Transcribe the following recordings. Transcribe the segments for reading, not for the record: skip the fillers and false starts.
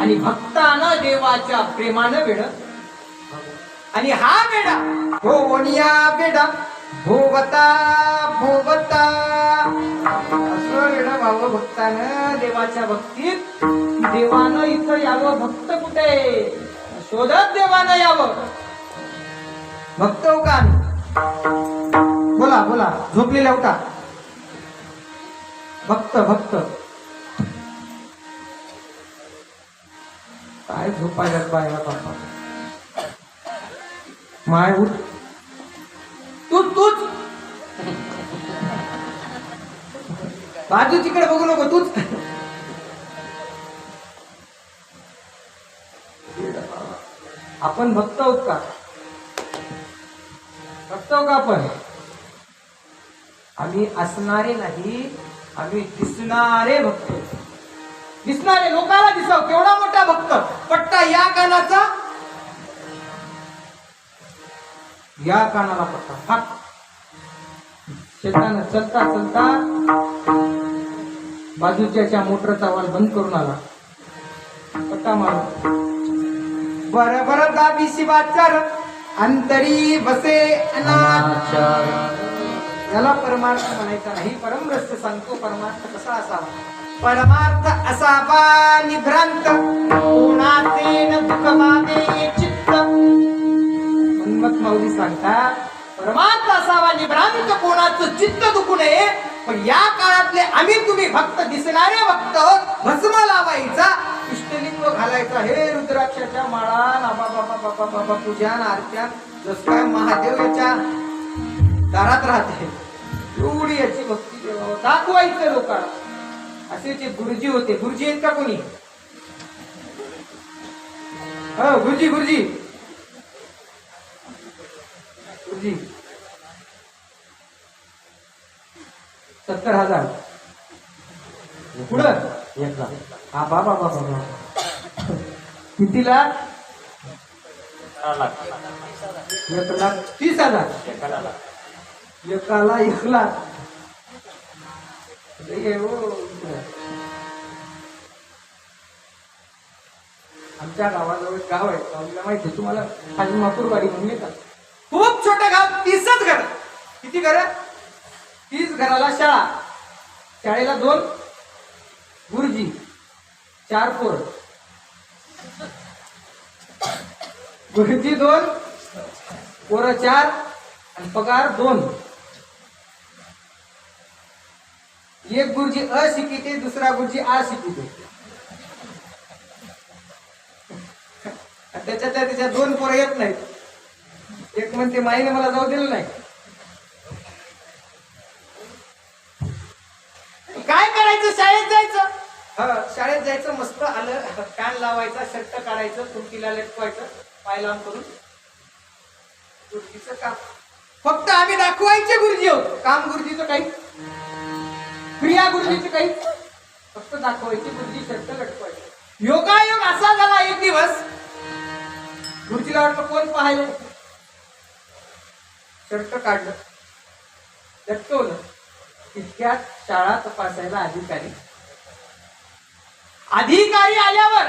आणि भक्तानं देवाच्या प्रेमानं वेड. आणि हा वेडा भोवनिया वेडा भोवता भोवता असं वेडा व्हावं भक्तानं देवाच्या भक्तीत. देवानं इथं यावं, भक्त कुठे शोधत देवानं यावं. भक्त हो का? बोला बोला, झोपलेल्या उठा. भक्त भक्त काय झोपायला बायला बापा. माय उठ, तूच बाजू तिकडे बघू नको, तूच. आपण भक्त आहोत का? भक्त आहोत का आपण? आम्ही असणारे नाही, आम्ही दिसणारे भक्त. दिसणारे, लोकांना दिसाव केवढा मोठा भक्त. पट्टा या कानाचा, या कानाला पट्टा फाक. शेतानं चलता चलता बाजूच्या मोटरचा वाल बंद करून आला, पट्टा मारू. बर बर दाबीशी वाचार अंतरी बसे अनाचार. याला परमार्थ म्हणायचा नाही. परमरस्य सांगतो परमार्थ कसा असावा. परमार्थ असावा निभ्रांत कोणाचे न दुःखमाने चित्त. हनुमत माऊली सांगतात परमार्थ असावा निभ्रांत कोणाचं चित्त दुखू नये. पण या काळातले आम्ही तुम्ही भक्त, दिसणारे भक्त, भस्म लावायचा, इष्टलिंग घालायचा, हे रुद्राक्षाच्या माळा, बाबा बाबा बाबा बाबा पूजा आरत्या, जस काय महादेव याच्या दारात राहते एवढी याची भक्ती दाखवायचं लोकांना. असे जे गुरुजी होते, गुरुजी आहेत का कोणी? गुरुजी गुरुजी गुरुजी 70,000 पुढं. हा बाबा बाबा बाबा किती लाख? 1,30,000. एकाला 1 लाख. आमच्या गावाजवळ गाव आहे, गावाला माहिती आहे तुम्हाला, खाली मापूरवाडी म्हणले का? खूप छोटं गाव, 30च घर. किती घर? 30 घराला शाळा, शाळेला 2 गुरुजी, 4 पोर. गुरुजी 2, पोर 4 आणि पगार 2. एक गुरुजी अशिकिते, दुसरा गुरुजी अशिकिते. त्याच्या 2 पोरं येत नाहीत. एक म्हणते माईने मला जाऊ दिलं नाही. काय करायचं? शाळेत जायचं. शाळेत जायचं, मस्त आलं, कान लावायचा, शर्ट काढायचं, तुमकीला लटकवायचं, पाय लांब करून. गुरुजीचं काम फक्त आम्ही दाखवायचे गुरुजी आहोत. काम गुरुजीचं काही, क्रिया गुरुजीचं काही, फक्त दाखवायचे. गुरुजी शर्ट लटकवायचं. योगायोग असा झाला, एक दिवस गुरुजीला वाटलं कोण पाहायला, शर्ट काढलं, लटकवलं. इतक्यात शाळा तपासायला अधिकारी आल्यावर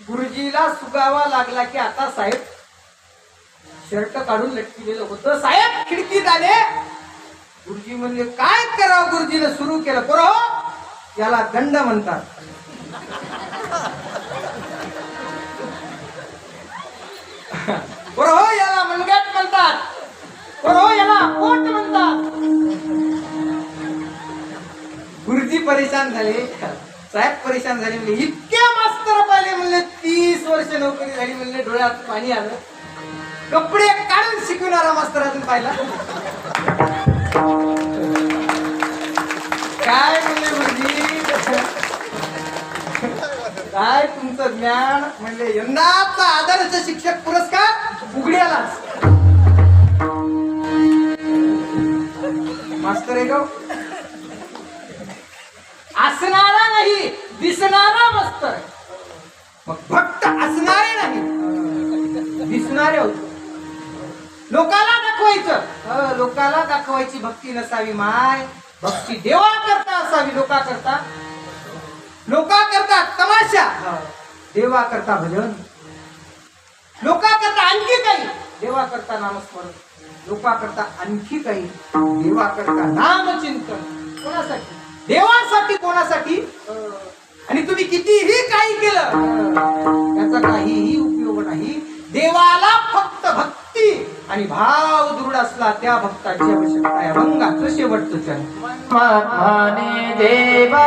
गुरुजीला सुगावा लागला की आता साहेब शर्ट काढून लटकिलेलं होतं. साहेब खिडकीत आले. गुरुजी म्हणले काय करावं? गुरुजीने सुरू केलं, बरो याला दंड म्हणतात. बरो याला मनगट म्हणतात. बरो याला कोट म्हणतात. गुरुजी परेशान झाले, साहेब परेशान झाले. म्हणले इतक्या मास्तर पाहिले, म्हणले 30 वर्ष नोकरी झाली, म्हणले डोळ्यात पाणी आलं. कपडे काढून शिकवणारा मास्तरातून पाहिला. काय म्हणले गुरुजी, काय तुमचं ज्ञान? म्हणले यंदाचा आदर्श शिक्षक पुरस्कार उघड्यालाच. मास्तर आहे का? असणारा नाही, दिसणारा मास्तर. मग भक्त असणारे नाही, दिसणारे होते. लोकाला दाखवायचं. लोकाला दाखवायची भक्ती नसावी माय. भक्ती देवा करता असावी. लोका करता तमाशा. देवा करता भजन, लोका करता आणखी काही, देवा करता नामस्मरण, लोका करता आणखी काही, देवा करता नामचिंतन. कोणासाठी? देवासाठी. कोणासाठी? आणि तुम्ही कितीही काही केलं त्याचा काहीही उपयोग नाही. देवाला फक्त भक्ती आणि भाव दृढ असला त्या भक्ताची आवश्यकता आहे. अभंगाचं शेवटचं चरण. माने देवा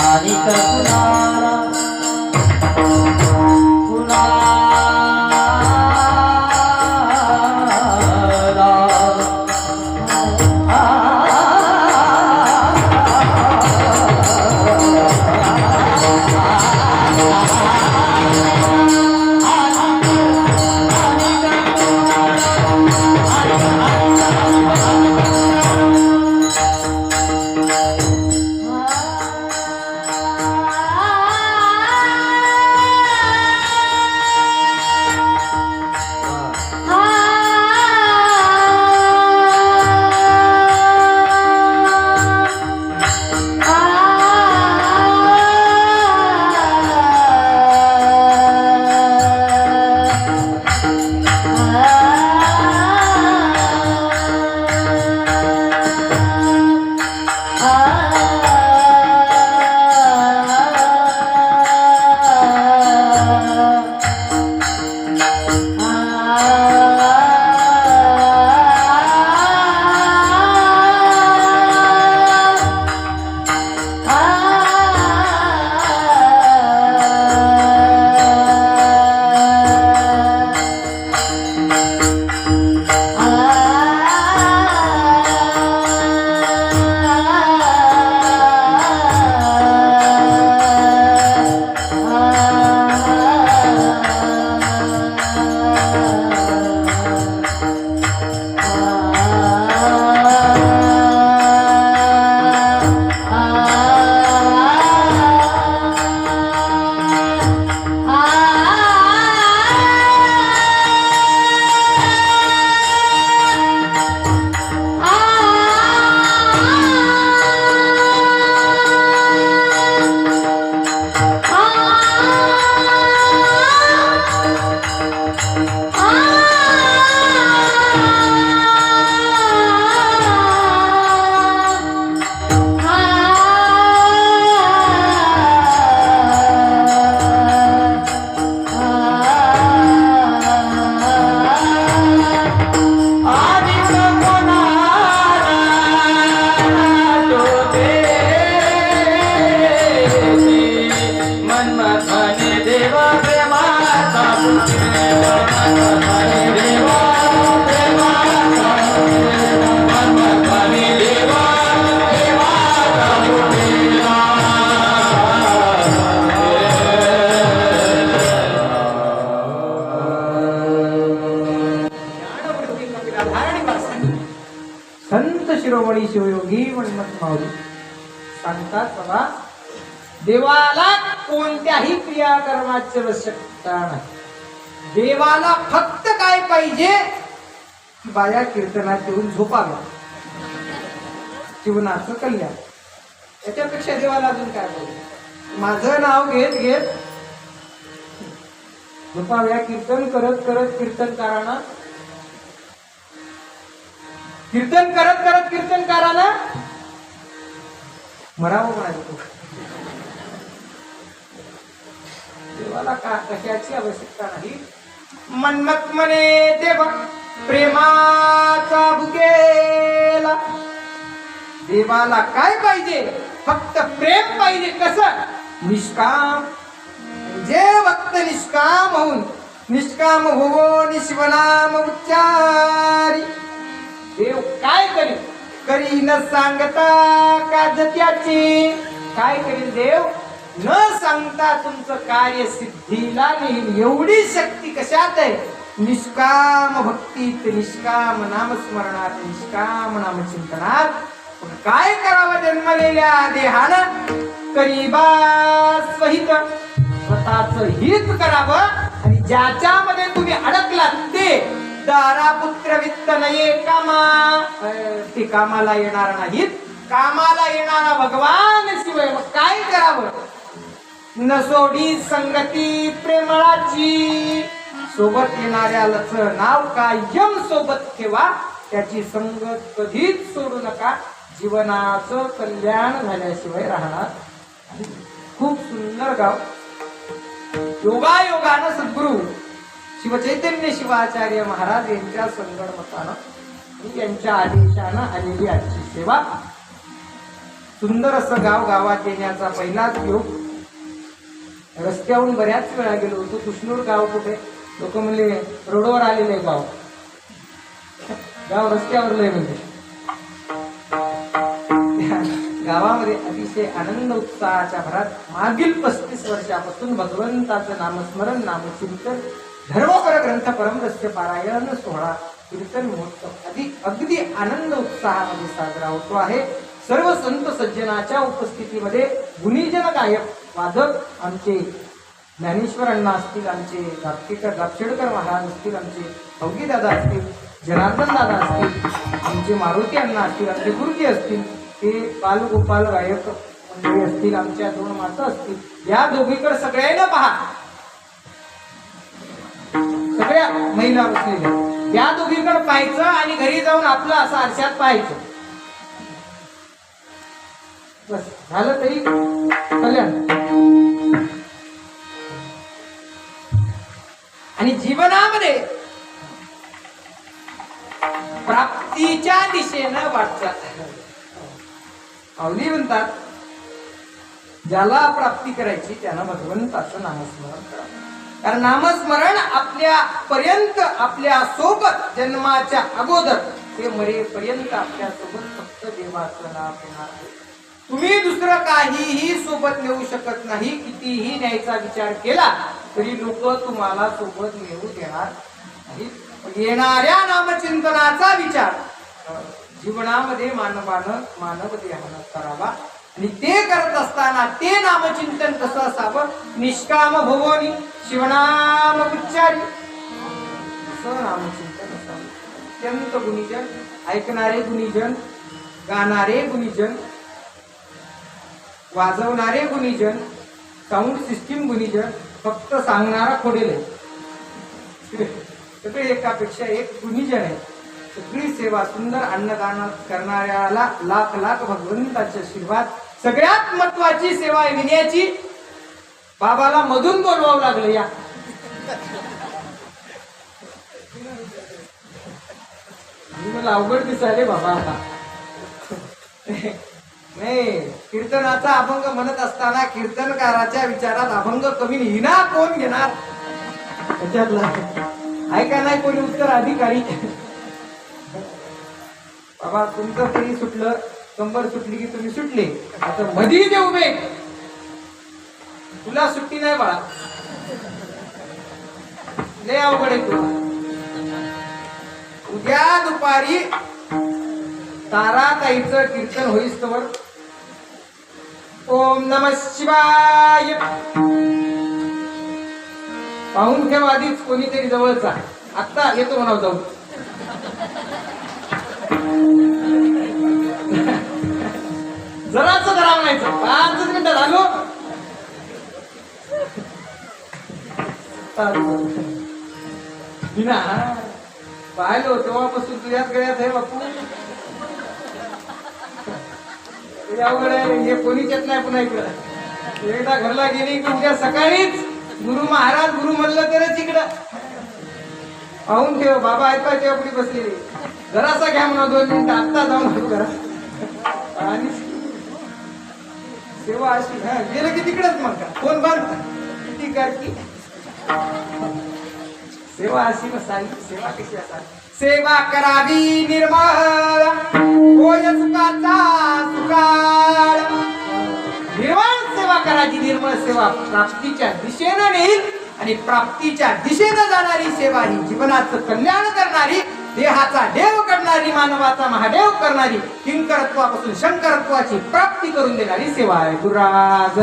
आणि कुणाला संत शिरोमणी शिवयोगी मन्मथ माऊली सांगतात बाबा, देवाला कोणत्याही क्रियाकर्माची आवश्यकता नाही. देवाला फक्त काय पाहिजे, बाया कीर्तनात येऊन झोपाव्या, जीवनाचं कल्याण. याच्यापेक्षा देवाला अजून काय पाहिजे? माझं नाव घेत घेत झोपाव्या, कीर्तन करत करत कीर्तनकारांना मरावं म्हणायचं. देवाला कशाची आवश्यकता नाही. मन्मथ म्हणे देव प्रेमाचा भुकेला. देवाला काय पाहिजे? फक्त प्रेम पाहिजे. कसं? निष्काम. जे भक्त निष्काम होऊन निष्काम होवो निशिवनाम उच्चारी. देव काय करेल? करी न सांगता काज त्याची. काय करेल देव? न सांगता तुमचं कार्य सिद्धीला नेईल. एवढी शक्ती कशात आहे? निष्काम भक्तीत, निष्काम नामस्मरणात, निष्काम नामचिंतनात. पण काय करावं जन्मलेल्या देहानं? करीबा स्वहित, स्वतःच हित करावं. आणि ज्याच्यामध्ये तुम्ही अडकलात ते दारा पुत्र वित्त नये कामा, ते कामाला येणार नाहीत. कामाला येणारा भगवान शिवाय मग काय करावं? न सोडी संगती प्रेमळाची. सोबत येणाऱ्यालाच नाव कायम सोबत ठेवा. त्याची संगत कधीच सोडू नका. जीवनाचं कल्याण झाल्याशिवाय राहणार. खूप सुंदर गाव. योगायोगानं सद्गुरु शिवचैतन्य शिवाचार्य महाराज यांच्या संगणमतानं यांच्या आदेशानं आलेली आजची सेवा. सुंदर असं गाव गावात येण्याचा पहिलाच योग. रस्त्यावरून बऱ्याच वेळा गेलो होतो. कृष्णूर गाव कुठे? लोक म्हणले रोडवर आलेले गाव. गाव रस्त्यावरलंय म्हणजे. गावामध्ये अतिशय आनंद उत्साहाच्या भरात मागील 35 वर्षापासून भगवंताचं नामस्मरण, नामचिंतन, धर्मपर ग्रंथ परमरस्य पारायण सोहळा, कीर्तन महोत्सव अगदी आनंद उत्साहामध्ये साजरा होतो आहे. सर्व संत सज्जनाच्या उपस्थितीमध्ये गुणीजन गायक वादक आमचे ज्ञानेश्वर अण्णा असतील, आमचे दापशेडकर महाराज असतील, आमचे अवघी दादा असतील, जनार्दन दादा असतील, आमचे मारुती अण्णा असतील, आमचे गुरुजी असतील, ते बालगोपाल गायक मंडळी असतील, आमच्या 2 माता असतील. या दोघीकडे सगळ्यांना पहा. सगळ्या महिला बसलेल्या या दोघीकडे पाहायचं आणि घरी जाऊन आपलं असं आरशात पाहायचं. बस झालं तरी कल्याण. आणि जीवनामध्ये प्राप्तीच्या दिशेनं वाटचाल. माऊली म्हणतात ज्याला प्राप्ती करायची त्यानं भगवंताचं नामस्मरण करावं. कारण नामस्मरण आपल्या पर्यंत, आपल्या सोबत जन्माच्या अगोदर ते मरेपर्यंत आपल्या सोबत फक्त देवाचं नाम येणार. तुम्ही दुसरं काहीही सोबत नेऊ शकत नाही. कितीही न्यायचा विचार केला तरी लोक तुम्हाला सोबत नेऊ देणार नाही. येणाऱ्या नामचिंतनाचा विचार जीवनामध्ये मानव देहानं करावा. आणि ते करत असताना ते नामचिंतन कसं असावं? निष्काम भवोनी शिवनाम उच्चारी असं नामचिंतन असावं. अत्यंत गुणीजन, ऐकणारे गुणीजन, गाणारे गुणीजन, वाजवणारे गुणीजन, साऊंड सिस्टीम गुणीजन, फक्त सांगणारा खोडेल आहे. सगळे एकापेक्षा एक गुणीजन आहे. सगळी सेवा सुंदर अन्नदान करणाऱ्याला लाख लाख भगवंताचे आशीर्वाद. सगळ्यात महत्वाची सेवा आहे विनयाची. बाबाला मधून बोलवावं लागलं. या मला अवघड दिसायले बाबा. आता नाही, कीर्तनाचा अभंग म्हणत असताना कीर्तनकाराच्या विचारात अभंग कमी हिना कोण घेणार त्याच्यातला ऐका नाही कोणी उत्तराधिकारी. बाबा तुमचं तरी सुटलं, कंबर सुटली की तुम्ही सुटले. आता मधी जे उभे तुला सुट्टी नाही बाळा. लय अवघड आहे तुला. उद्या दुपारी ताराताईचं कीर्तन होईस तर ओम नमः शिवाय पाहून ठेव आधीच कोणीतरी जवळचा. आता येतो म्हणा जाऊ. जराच जरा म्हणायचं 5 मिनिटं झालो. पाहिलो तेव्हापासून तुझ्याच गळ्यात आहे बापू. अवघड आहे. हे कोणीच येत नाही पुन्हा इकडं. एकदा घरला गेली की उद्या सकाळीच गुरु महाराज गुरु म्हणलं तरच इकडं. पाहून ठेव बाबा ऐकाय तेव्हा पुढे बसलेली. जरासा घ्या म्हणा 2 मिनिटं. आत्ता जाऊन घरा आणि सेवा अशी गेलं की तिकडच मग कोण बंद किती करती. सेवा अशी नसावी. सेवा कशी असावी? सेवा करावी निर्मळ होय सुखाचा सुकाळ. निर्मळ सेवा करायची. निर्मळ सेवा प्राप्तीच्या दिशेनं नेईल आणि प्राप्तीच्या दिशेनं जाणारी सेवा ही जीवनाचं कल्याण करणारी, देहाचा देव करणारी, मानवाचा महादेव करणारी, किंकरत्वापासून शंकरत्वाची प्राप्ती करून देणारी सेवा आहे. गुरुराज